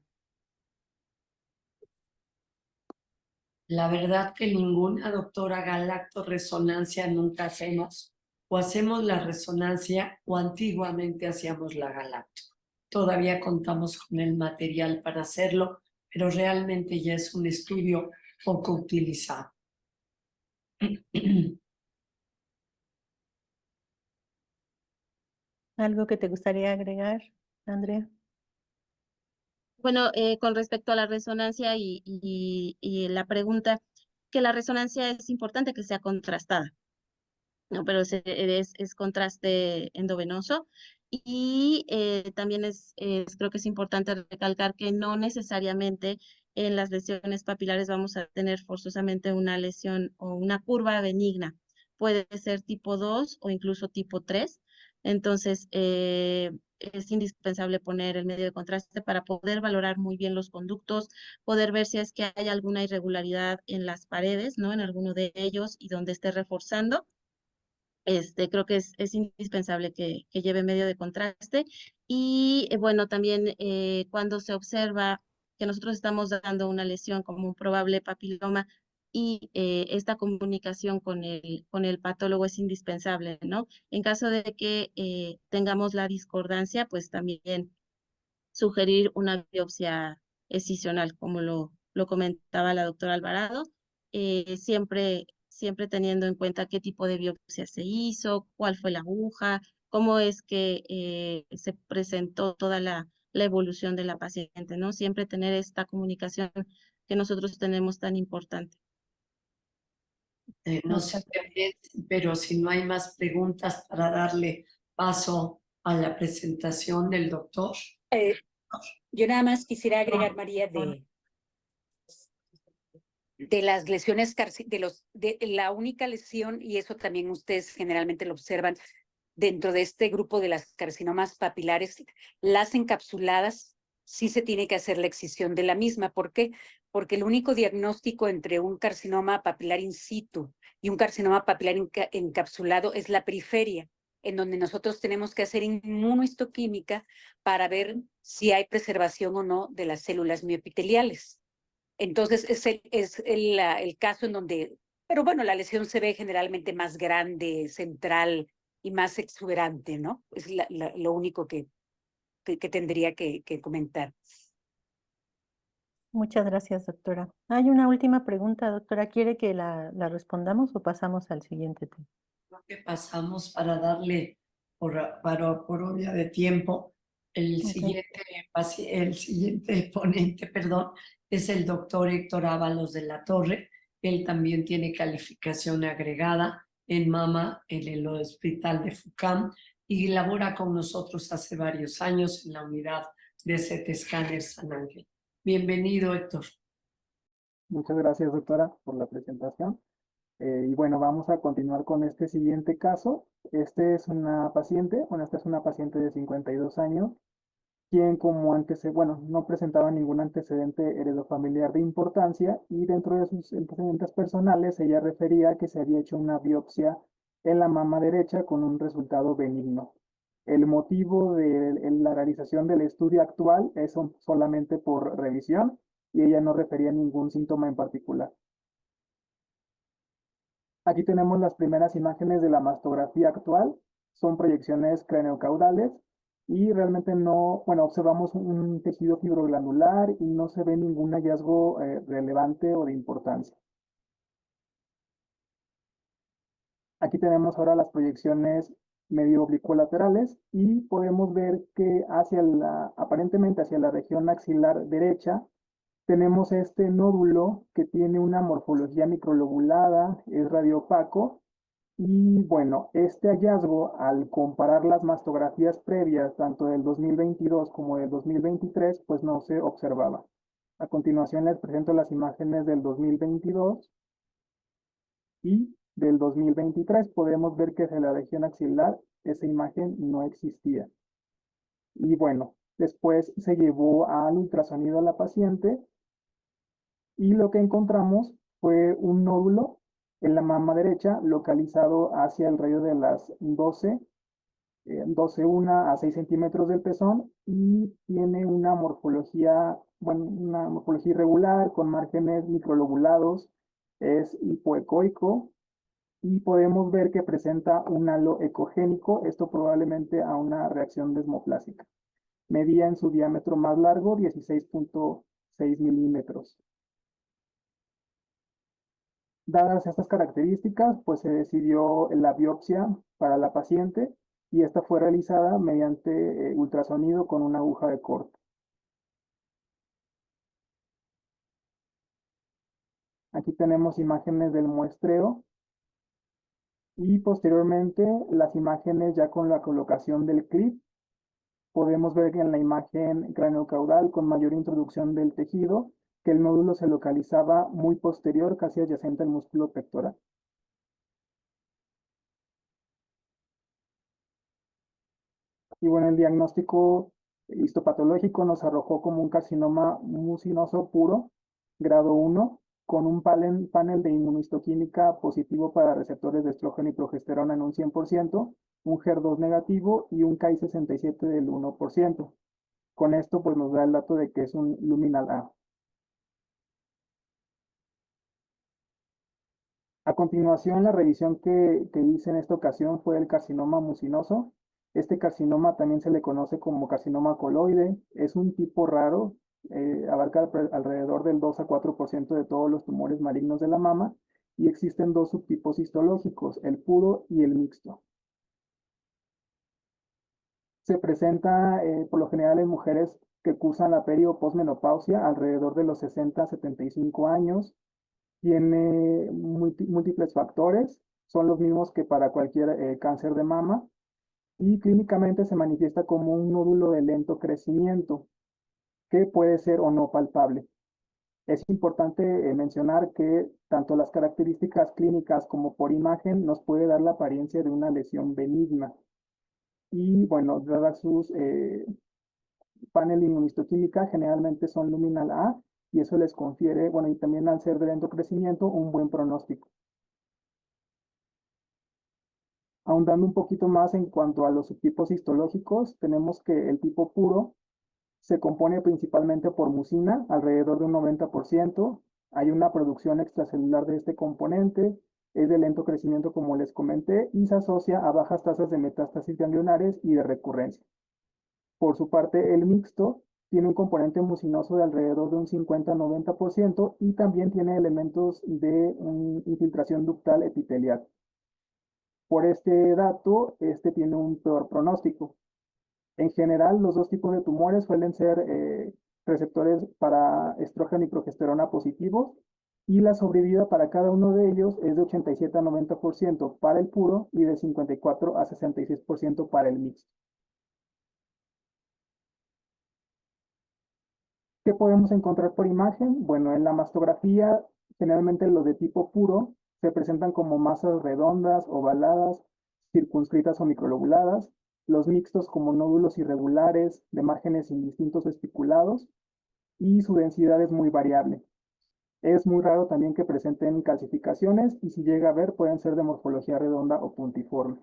La verdad que ninguna doctora galactorresonancia nunca hacemos. O hacemos la resonancia o antiguamente hacíamos la galacto. Todavía contamos con el material para hacerlo, pero realmente ya es un estudio poco utilizado. ¿Algo que te gustaría agregar, Andrea? Bueno, con respecto a la resonancia y la pregunta, que la resonancia es importante que sea contrastada, ¿no? Pero es contraste endovenoso. Y también creo que es importante recalcar que no necesariamente en las lesiones papilares vamos a tener forzosamente una lesión o una curva benigna. Puede ser tipo 2 o incluso tipo 3. Entonces, es indispensable poner el medio de contraste para poder valorar muy bien los conductos, poder ver si es que hay alguna irregularidad en las paredes, ¿no? En alguno de ellos y donde esté reforzando. Creo que es indispensable que lleve medio de contraste. Y bueno, también cuando se observa que nosotros estamos dando una lesión como un probable papiloma y esta comunicación con el patólogo es indispensable, ¿no? En caso de que tengamos la discordancia, pues también sugerir una biopsia excisional, como lo comentaba la doctora Alvarado. Siempre siempre teniendo en cuenta qué tipo de biopsia se hizo, cuál fue la aguja, cómo es que se presentó toda la evolución de la paciente, ¿no? Siempre tener esta comunicación que nosotros tenemos tan importante. No sé, Muchas pero si no hay más preguntas para darle paso a la presentación del doctor. Yo nada más quisiera agregar, María, de las lesiones de la única lesión, y eso también ustedes generalmente lo observan dentro de este grupo de las carcinomas papilares, las encapsuladas, sí se tiene que hacer la excisión de la misma. ¿Por qué? Porque el único diagnóstico entre un carcinoma papilar in situ y un carcinoma papilar encapsulado es la periferia, en donde nosotros tenemos que hacer inmunohistoquímica para ver si hay preservación o no de las células mioepiteliales. Entonces, es el caso en donde, pero bueno, la lesión se ve generalmente más grande, central y más exuberante, ¿no? Es lo único que tendría que comentar. Muchas gracias, doctora. Hay una última pregunta, doctora. ¿Quiere que la respondamos o pasamos al siguiente tema? Creo que pasamos para darle, por obvia de tiempo, el Ok. siguiente ponente, perdón, es el doctor Héctor Ábalos de la Torre. Él también tiene calificación agregada en mama en el hospital de FUCAM y labora con nosotros hace varios años en la unidad de CT Scanner San Ángel. Bienvenido, Héctor. Muchas gracias, doctora, por la presentación. Y bueno, vamos a continuar con este siguiente caso. Esta es una paciente de 52 años, quien como bueno, no presentaba ningún antecedente heredofamiliar de importancia y dentro de sus antecedentes personales ella refería que se había hecho una biopsia en la mama derecha con un resultado benigno. El motivo de la realización del estudio actual es solamente por revisión y ella no refería ningún síntoma en particular. Aquí tenemos las primeras imágenes de la mastografía actual. Son proyecciones craneocaudales y realmente no, bueno, observamos un tejido fibroglandular y no se ve ningún hallazgo relevante o de importancia. Aquí tenemos ahora las proyecciones medio oblicuolaterales y podemos ver que aparentemente hacia la región axilar derecha tenemos este nódulo que tiene una morfología microlobulada, es radiopaco. Y bueno, este hallazgo, al comparar las mastografías previas, tanto del 2022 como del 2023, pues no se observaba. A continuación les presento las imágenes del 2022 y del 2023. Podemos ver que hacia la región axilar esa imagen no existía. Y bueno, después se llevó al ultrasonido a la paciente y lo que encontramos fue un nódulo en la mama derecha localizado hacia el radio de las 12,1 a 6 centímetros del pezón y tiene una morfología, bueno, una morfología irregular con márgenes microlobulados, es hipoecoico y podemos ver que presenta un halo ecogénico, esto probablemente a una reacción desmoplásica. Medía en su diámetro más largo 16,6 milímetros. Dadas estas características, pues se decidió la biopsia para la paciente y esta fue realizada mediante ultrasonido con una aguja de corte. Aquí tenemos imágenes del muestreo y posteriormente las imágenes ya con la colocación del clip. Podemos ver que en la imagen craneocaudal con mayor introducción del tejido, que el nódulo se localizaba muy posterior, casi adyacente al músculo pectoral. Y bueno, el diagnóstico histopatológico nos arrojó como un carcinoma mucinoso puro, grado 1, con un panel de inmunohistoquímica positivo para receptores de estrógeno y progesterona en un 100%, un HER2 negativo y un Ki67 del 1%. Con esto pues nos da el dato de que es un luminal A. A continuación, la revisión que hice en esta ocasión fue el carcinoma mucinoso. Este carcinoma también se le conoce como carcinoma coloide. Es un tipo raro, abarca alrededor del 2 a 4% de todos los tumores malignos de la mama y existen dos subtipos histológicos, el puro y el mixto. Se presenta por lo general en mujeres que cursan la peri o posmenopausia alrededor de los 60 a 75 años. Tiene múltiples factores, son los mismos que para cualquier cáncer de mama, y clínicamente se manifiesta como un nódulo de lento crecimiento que puede ser o no palpable. Es importante mencionar que tanto las características clínicas como por imagen nos puede dar la apariencia de una lesión benigna. Y bueno, dadas sus panel de inmunohistoquímica, generalmente son luminal A, y eso les confiere, bueno, y también al ser de lento crecimiento, un buen pronóstico. Ahondando un poquito más en cuanto a los subtipos histológicos, tenemos que el tipo puro se compone principalmente por mucina, alrededor de un 90%. Hay una producción extracelular de este componente, es de lento crecimiento como les comenté, y se asocia a bajas tasas de metástasis ganglionares y de recurrencia. Por su parte, el mixto tiene un componente mucinoso de alrededor de un 50-90% y también tiene elementos de infiltración ductal epitelial. Por este dato, este tiene un peor pronóstico. En general, los dos tipos de tumores suelen ser receptores para estrógeno y progesterona positivos, y la sobrevida para cada uno de ellos es de 87 a 90% para el puro y de 54 a 66% para el mixto. ¿Qué podemos encontrar por imagen? Bueno, en la mastografía, generalmente los de tipo puro se presentan como masas redondas, ovaladas, circunscritas o microlobuladas, los mixtos como nódulos irregulares de márgenes indistintos espiculados, y su densidad es muy variable. Es muy raro también que presenten calcificaciones, y si llega a ver pueden ser de morfología redonda o puntiforme.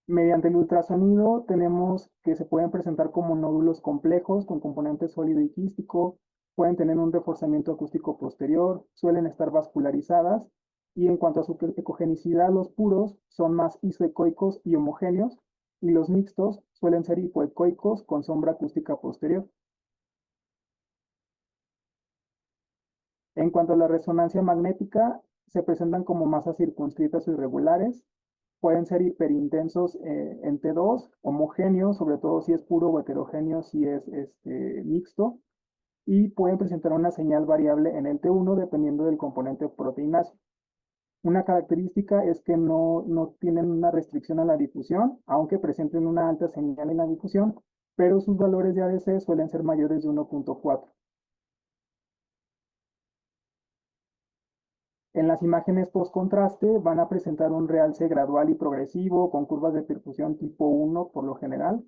Mediante el ultrasonido tenemos que se pueden presentar como nódulos complejos con componente sólido y quístico, pueden tener un reforzamiento acústico posterior, suelen estar vascularizadas, y en cuanto a su ecogenicidad, los puros son más isoecoicos y homogéneos, y los mixtos suelen ser hipoecoicos con sombra acústica posterior. En cuanto a la resonancia magnética, se presentan como masas circunscritas o irregulares, pueden ser hiperintensos en T2, homogéneos, sobre todo si es puro, o heterogéneo si es mixto, y pueden presentar una señal variable en el T1 dependiendo del componente proteináceo. Una característica es que no tienen una restricción a la difusión, aunque presenten una alta señal en la difusión, pero sus valores de ADC suelen ser mayores de 1.4. En las imágenes post-contraste van a presentar un realce gradual y progresivo con curvas de perfusión tipo 1 por lo general.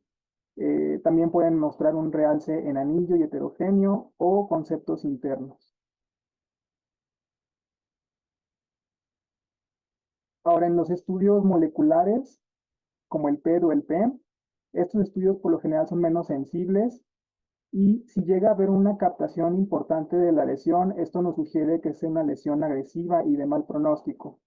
También pueden mostrar un realce en anillo y heterogéneo o conceptos internos. Ahora, en los estudios moleculares, como el PET o el PEM, estos estudios por lo general son menos sensibles, y si llega a haber una captación importante de la lesión, esto nos sugiere que sea una lesión agresiva y de mal pronóstico.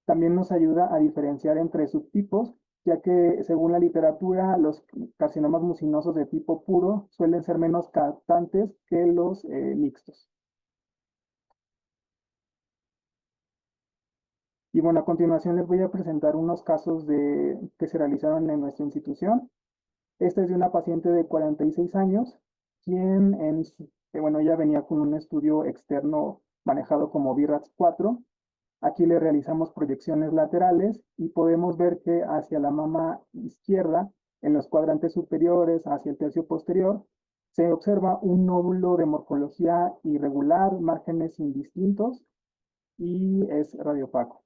También nos ayuda a diferenciar entre subtipos, ya que según la literatura, los carcinomas mucinosos de tipo puro suelen ser menos captantes que los mixtos. Y bueno, a continuación les voy a presentar unos casos que se realizaron en nuestra institución. Este es de una paciente de 46 años, quien bueno, ella venía con un estudio externo manejado como BRAF4. Aquí le realizamos proyecciones laterales y podemos ver que hacia la mama izquierda, en los cuadrantes superiores, hacia el tercio posterior, se observa un nódulo de morfología irregular, márgenes indistintos, y es radiopaco.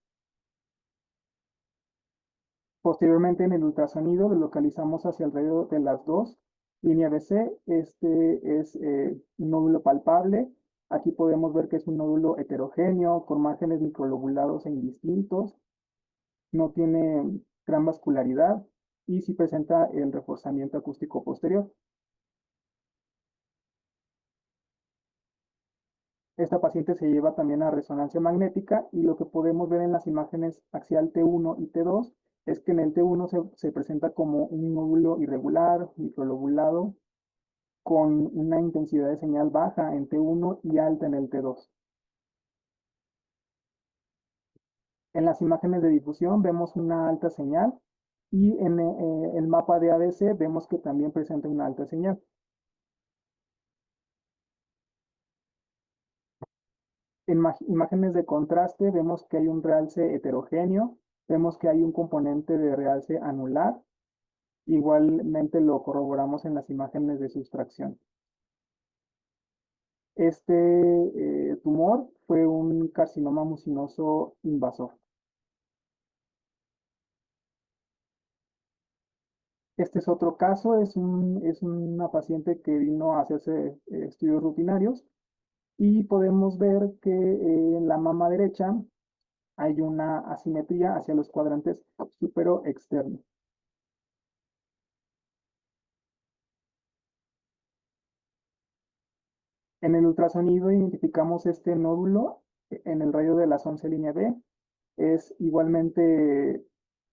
Posteriormente, en el ultrasonido lo localizamos hacia alrededor de las 2 líneas de C. Este es un nódulo palpable. Aquí podemos ver que es un nódulo heterogéneo con márgenes microlobulados e indistintos. No tiene gran vascularidad y sí presenta el reforzamiento acústico posterior. Esta paciente se lleva también a resonancia magnética, y lo que podemos ver en las imágenes axial T1 y T2 es que en el T1 se presenta como un nódulo irregular, microlobulado, con una intensidad de señal baja en T1 y alta en el T2. En las imágenes de difusión vemos una alta señal y en el mapa de ABC vemos que también presenta una alta señal. En imágenes de contraste vemos que hay un realce heterogéneo, vemos que hay un componente de realce anular. Igualmente lo corroboramos en las imágenes de sustracción. Este tumor fue un carcinoma mucinoso invasor. Este es otro caso, es una paciente que vino a hacerse estudios rutinarios y podemos ver que en la mama derecha hay una asimetría hacia los cuadrantes supero-externos. En el ultrasonido identificamos este nódulo en el radio de las 11 línea B. Es igualmente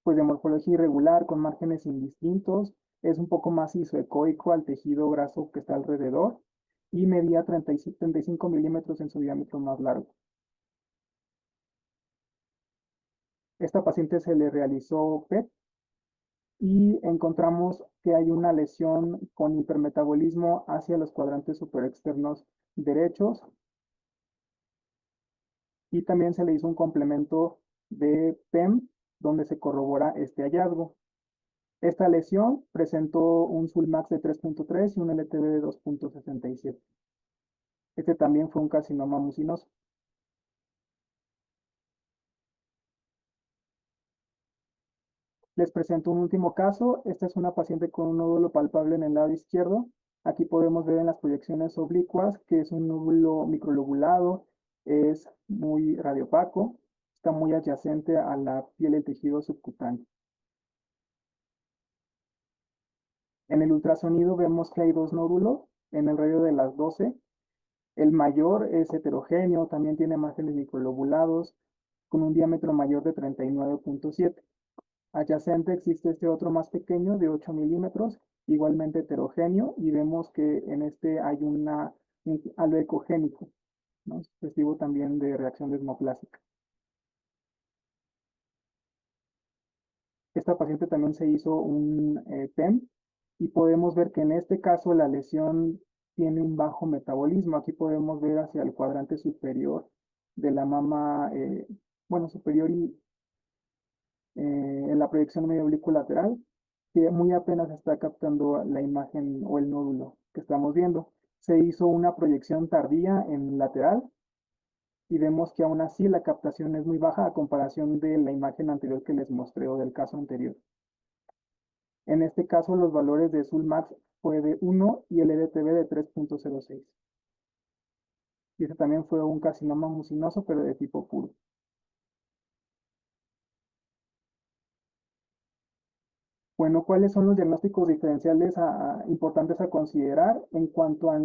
pues, de morfología irregular, con márgenes indistintos. Es un poco más isoecoico al tejido graso que está alrededor y medía 35 milímetros en su diámetro más largo. Esta paciente se le realizó PET y encontramos que hay una lesión con hipermetabolismo hacia los cuadrantes superexternos derechos y también se le hizo un complemento de PEM donde se corrobora este hallazgo. Esta lesión presentó un Sulmax de 3.3 y un LTV de 2.67. Este también fue un carcinoma mucinoso. Les presento un último caso. Esta es una paciente con un nódulo palpable en el lado izquierdo. Aquí podemos ver en las proyecciones oblicuas que es un nódulo microlobulado, es muy radiopaco, está muy adyacente a la piel del tejido subcutáneo. En el ultrasonido vemos que hay dos nódulos en el radio de las 12. El mayor es heterogéneo, también tiene márgenes microlobulados con un diámetro mayor de 39.7. Adyacente existe este otro más pequeño de 8 milímetros, igualmente heterogéneo, y vemos que en este hay un halo ecogénico, ¿no? Testigo también de reacción desmoplásica. Esta paciente también se hizo un PEM y podemos ver que en este caso la lesión tiene un bajo metabolismo. Aquí podemos ver hacia el cuadrante superior de la mama, superior y en la proyección medio oblicuo lateral, que muy apenas está captando la imagen o el nódulo que estamos viendo. Se hizo una proyección tardía en lateral y vemos que aún así la captación es muy baja a comparación de la imagen anterior que les mostré o del caso anterior. En este caso los valores de Sulmax fue de 1 y el LTV de 3.06. Y este también fue un carcinoma mucinoso pero de tipo puro. Bueno, ¿cuáles son los diagnósticos diferenciales importantes a considerar en cuanto a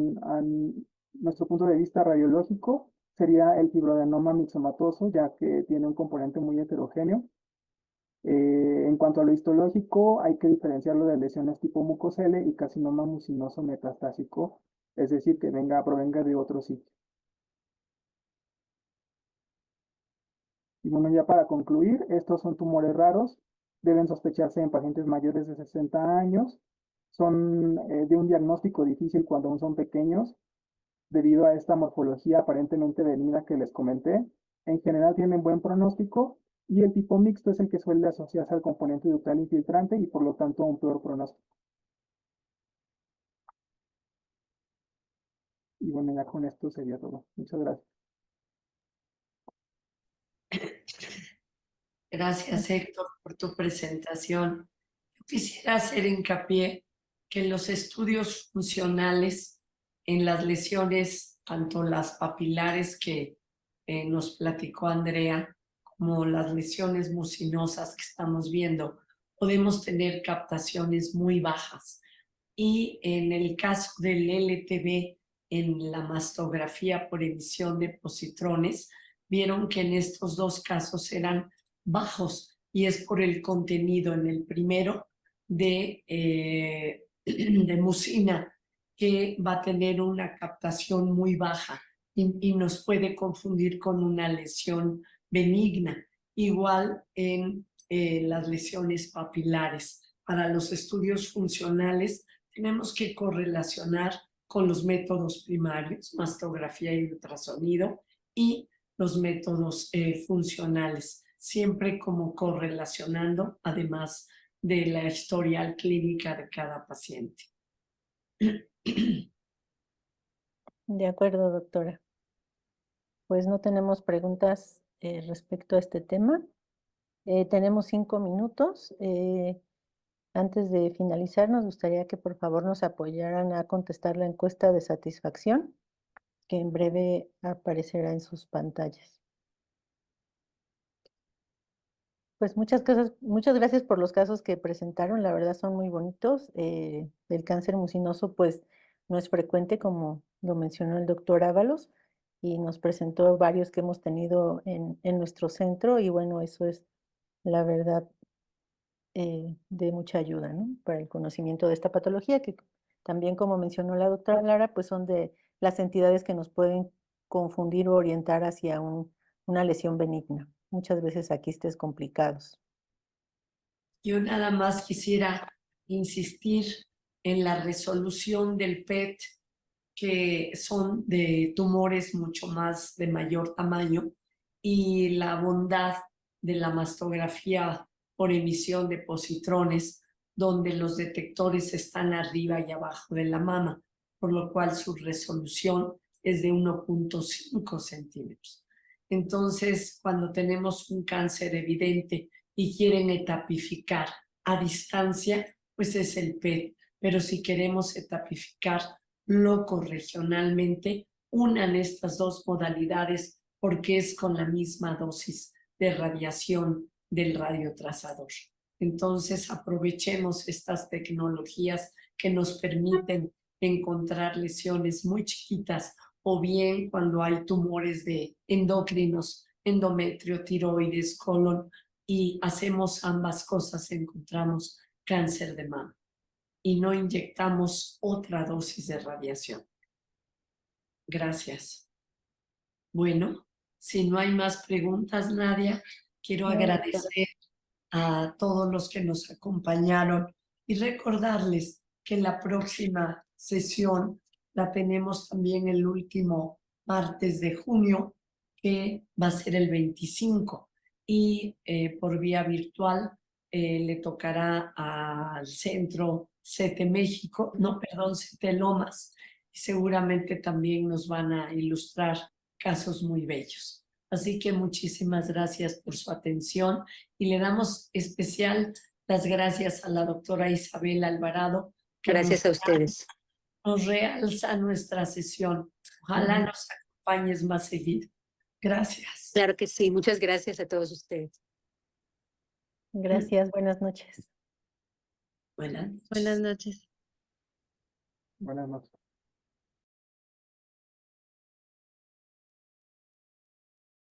nuestro punto de vista radiológico? Sería el fibroadenoma mixomatoso, ya que tiene un componente muy heterogéneo. En cuanto a lo histológico, hay que diferenciarlo de lesiones tipo mucosele y carcinoma mucinoso metastásico, es decir, que provenga de otro sitio. Y bueno, ya para concluir, estos son tumores raros, deben sospecharse en pacientes mayores de 60 años, son de un diagnóstico difícil cuando aún son pequeños, debido a esta morfología aparentemente benigna que les comenté. En general tienen buen pronóstico y el tipo mixto es el que suele asociarse al componente ductal infiltrante y por lo tanto un peor pronóstico. Y bueno, ya con esto sería todo. Muchas gracias. Gracias, Héctor, por tu presentación. Yo quisiera hacer hincapié que en los estudios funcionales, en las lesiones, tanto las papilares que nos platicó Andrea, como las lesiones mucinosas que estamos viendo, podemos tener captaciones muy bajas. Y en el caso del LTV, en la mastografía por emisión de positrones, vieron que en estos dos casos eran bajos y es por el contenido en el primero de mucina que va a tener una captación muy baja y nos puede confundir con una lesión benigna. Igual en las lesiones papilares. Para los estudios funcionales tenemos que correlacionar con los métodos primarios, mastografía y ultrasonido, y los métodos funcionales, siempre como correlacionando, además de la historial clínica de cada paciente. De acuerdo, doctora. Pues no tenemos preguntas respecto a este tema. Tenemos 5 minutos. Antes de finalizar, nos gustaría que por favor nos apoyaran a contestar la encuesta de satisfacción, que en breve aparecerá en sus pantallas. Pues muchas gracias por los casos que presentaron, la verdad son muy bonitos. El cáncer mucinoso pues no es frecuente, como lo mencionó el doctor Ábalos, y nos presentó varios que hemos tenido en nuestro centro, y bueno, eso es la verdad de mucha ayuda, ¿no? Para el conocimiento de esta patología, que también, como mencionó la doctora Lara, pues son de las entidades que nos pueden confundir o orientar hacia una lesión benigna. Muchas veces a quistes complicados. Yo nada más quisiera insistir en la resolución del PET, que son de tumores mucho más de mayor tamaño, y la bondad de la mastografía por emisión de positrones, donde los detectores están arriba y abajo de la mama, por lo cual su resolución es de 1.5 centímetros. Entonces, cuando tenemos un cáncer evidente y quieren etapificar a distancia, pues es el PET. Pero si queremos etapificar locorregionalmente, unan estas dos modalidades porque es con la misma dosis de radiación del radiotrazador. Entonces, aprovechemos estas tecnologías que nos permiten encontrar lesiones muy chiquitas, o bien cuando hay tumores de endocrinos, endometrio, tiroides, colon, y hacemos ambas cosas, encontramos cáncer de mama y no inyectamos otra dosis de radiación. Gracias. Bueno, si no hay más preguntas, Nadia, quiero agradecer a todos los que nos acompañaron y recordarles que la próxima sesión la tenemos también el último martes de junio, que va a ser el 25, y por vía virtual le tocará al Centro CT México, no, perdón, CT Lomas, y seguramente también nos van a ilustrar casos muy bellos. Así que muchísimas gracias por su atención y le damos especial las gracias a la doctora Isabel Alvarado. Gracias a ustedes. Nos realza nuestra sesión. Ojalá nos acompañes más seguido. Gracias. Claro que sí. Muchas gracias a todos ustedes. Gracias, buenas noches. Buenas noches. Buenas noches. Buenas noches.